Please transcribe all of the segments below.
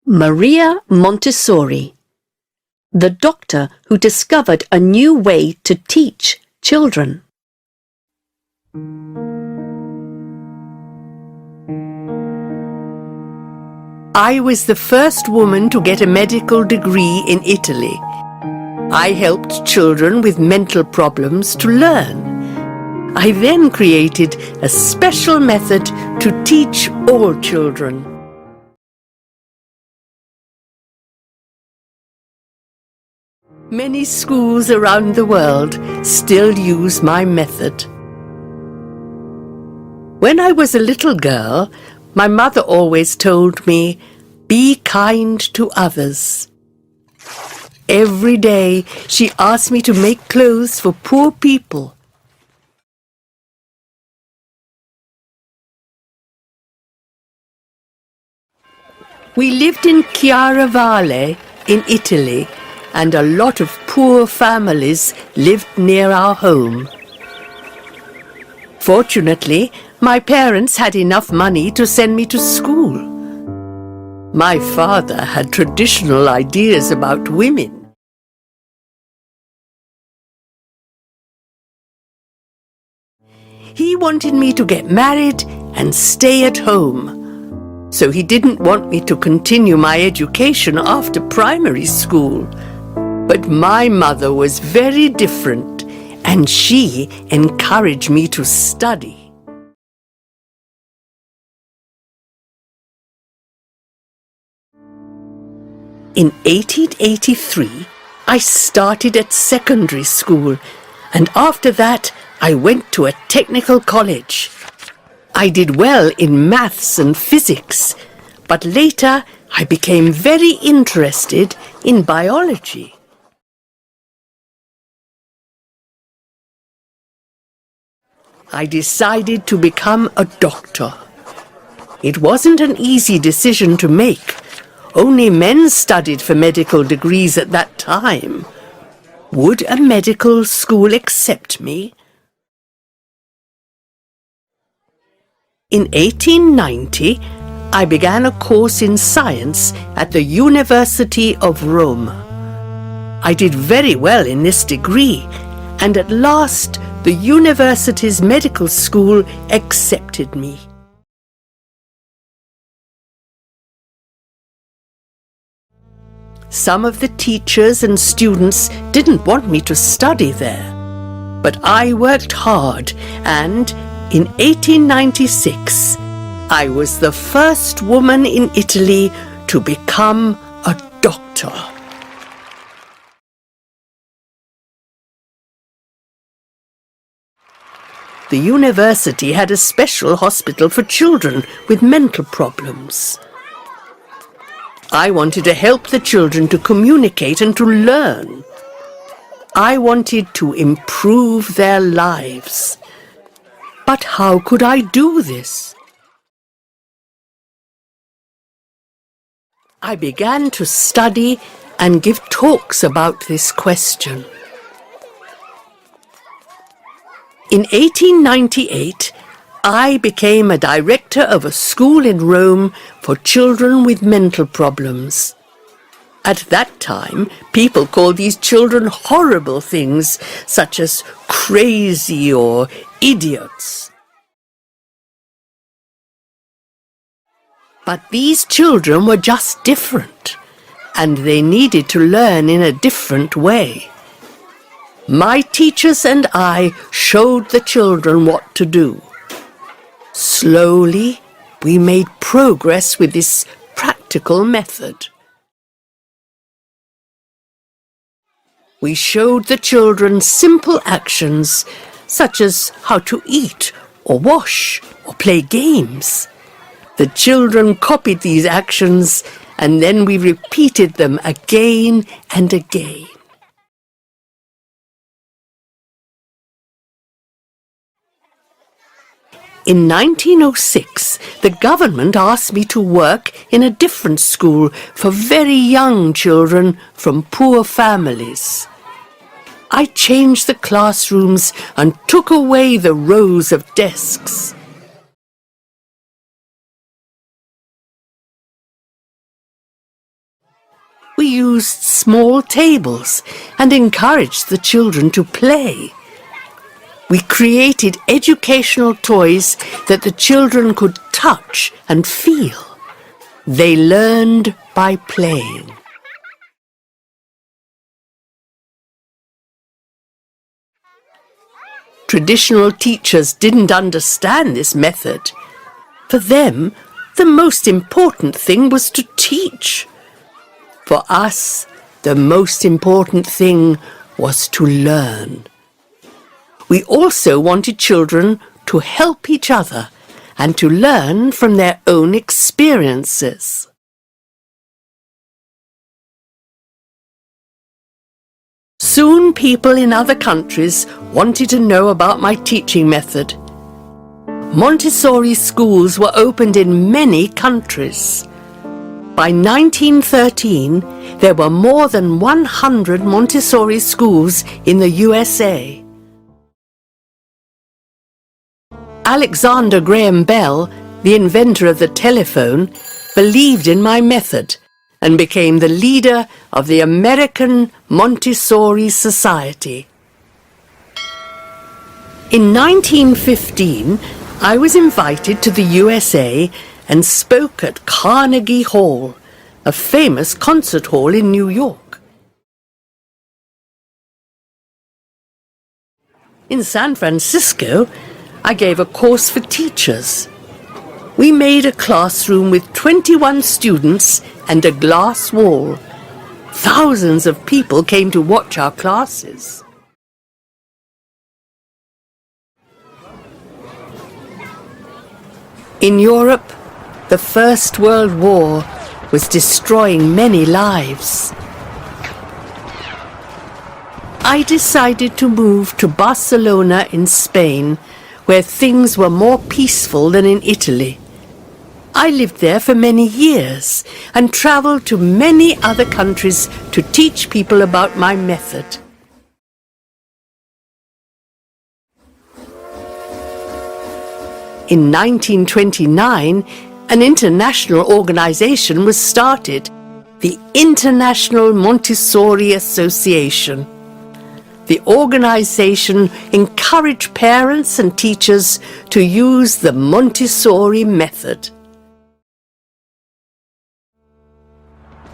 Maria Montessori, the doctor who discovered a new way to teach children. I was the first woman to get a medical degree in Italy. I helped children with mental problems to learn. I then created a special method to teach all children. Many schools around the world still use my method. When I was a little girl, my mother always told me, "Be kind to others." Every day she asked me to make clothes for poor people. We lived in Chiaravalle in Italy, and a lot of poor families lived near our home. Fortunately, my parents had enough money to send me to school. My father had traditional ideas about women. He wanted me to get married and stay at home, so he didn't want me to continue my education after primary school. But my mother was very different, and she encouraged me to study. In 1883, I started at secondary school, and after that I went to a technical college. I did well in maths and physics, but later I became very interested in biology. I decided to become a doctor. It wasn't an easy decision to make. Only men studied for medical degrees at that time. Would a medical school accept me? In 1890, I began a course in science at the University of Rome. I did very well in this degree, and at last the university's medical school accepted me. Some of the teachers and students didn't want me to study there, but I worked hard, and in 1896, I was the first woman in Italy to become a doctor. The university had a special hospital for children with mental problems. I wanted to help the children to communicate and to learn. I wanted to improve their lives. But how could I do this? I began to study and give talks about this question. In 1898, I became a director of a school in Rome for children with mental problems. At that time, people called these children horrible things, such as crazy or idiots. But these children were just different, and they needed to learn in a different way. My teachers and I showed the children what to do. Slowly, we made progress with this practical method. We showed the children simple actions, such as how to eat or wash or play games. The children copied these actions, and then we repeated them again and again. In 1906, the government asked me to work in a different school for very young children from poor families. I changed the classrooms and took away the rows of desks. we used small tables and encouraged the children to play. We created educational toys that the children could touch and feel. They learned by playing. Traditional teachers didn't understand this method. For them, the most important thing was to teach. For us, the most important thing was to learn. We also wanted children to help each other and to learn from their own experiences. Soon people in other countries wanted to know about my teaching method. Montessori schools were opened in many countries. By 1913, there were more than 100 Montessori schools in the USA. Alexander Graham Bell, the inventor of the telephone, believed in my method and became the leader of the American Montessori Society. In 1915, I was invited to the USA and spoke at Carnegie Hall, a famous concert hall in New York. In San Francisco, I gave a course for teachers. We made a classroom with 21 students and a glass wall. Thousands of people came to watch our classes. In Europe, the First World War was destroying many lives. I decided to move to Barcelona in Spain, where things were more peaceful than in Italy. I lived there for many years and traveled to many other countries to teach people about my method. In 1929, an international organization was started, the International Montessori Association. The organization encouraged parents and teachers to use the Montessori method.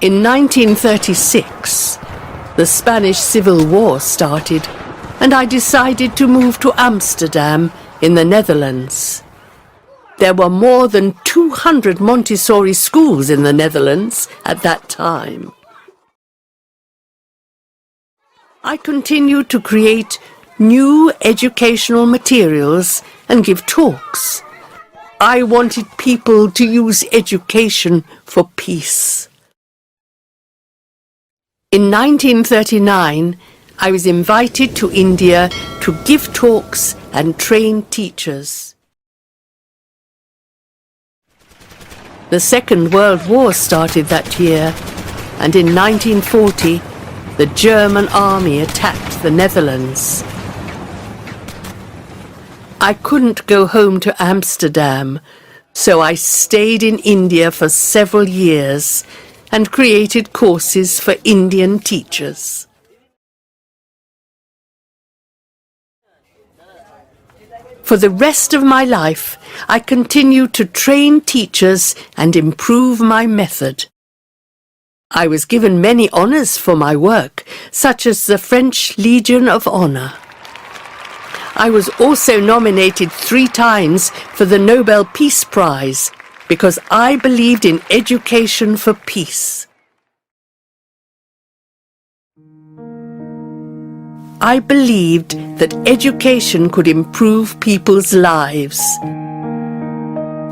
In 1936, the Spanish Civil War started, and I decided to move to Amsterdam in the Netherlands. There were more than 200 Montessori schools in the Netherlands at that time. I continued to create new educational materials and give talks. I wanted people to use education for peace. In 1939, I was invited to India to give talks and train teachers. The Second World War started that year, and in 1940, the German army attacked the Netherlands. I couldn't go home to Amsterdam, so I stayed in India for several years and created courses for Indian teachers. For the rest of my life, I continued to train teachers and improve my method. I was given many honours for my work, such as the French Legion of Honour. I was also nominated 3 times for the Nobel Peace Prize because I believed in education for peace. I believed that education could improve people's lives.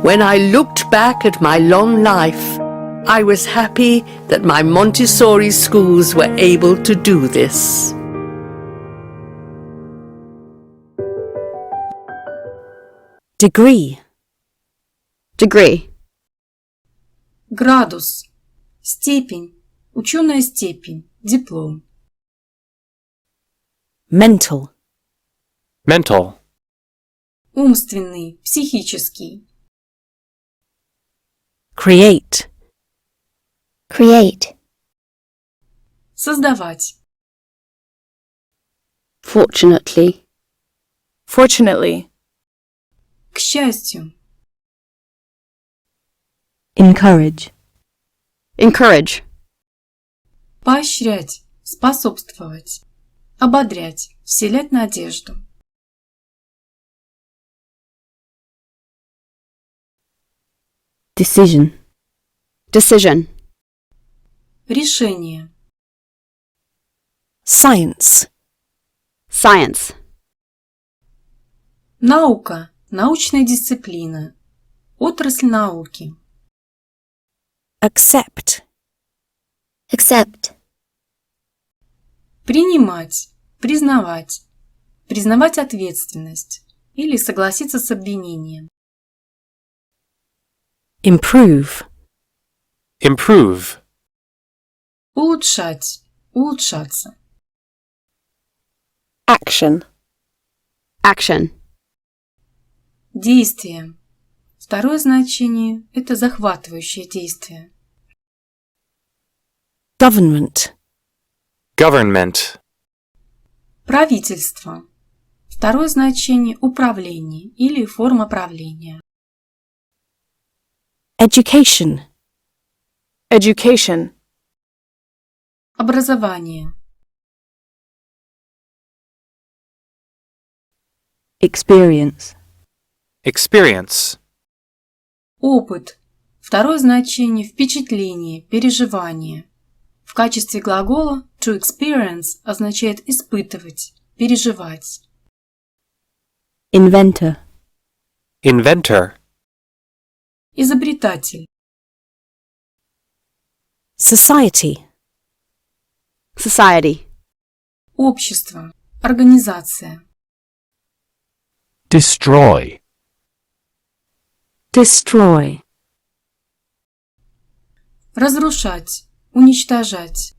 When I looked back at my long life, I was happy that my Montessori schools were able to do this. Degree. Degree. Градус. Степень. Ученая степень. Диплом. Mental. Mental. Умственный. Психический. Create. Create. Создавать. Fortunately. Fortunately. К счастью. Encourage. Encourage. Поощрять. Способствовать. Ободрять. Вселять надежду. Decision. Decision. Решение. Science. Science. Наука. Научная дисциплина. Отрасль науки. Accept. Accept. Принимать. Признавать. Признавать ответственность. Или согласиться с обвинением. Improve. Improve. Улучшать. Улучшаться. Action. Action. Действие. Второе значение – это захватывающее действие. Government. Government. Правительство. Второе значение – управление или форма правления. Education. Education. Образование. Experience. Experience. Опыт. Второе значение – впечатление, переживание. В качестве глагола to experience означает испытывать, переживать. Inventor. Inventor. Изобретатель. Society. Society. Общество. Организация. Destroy. Destroy. Разрушать, уничтожать.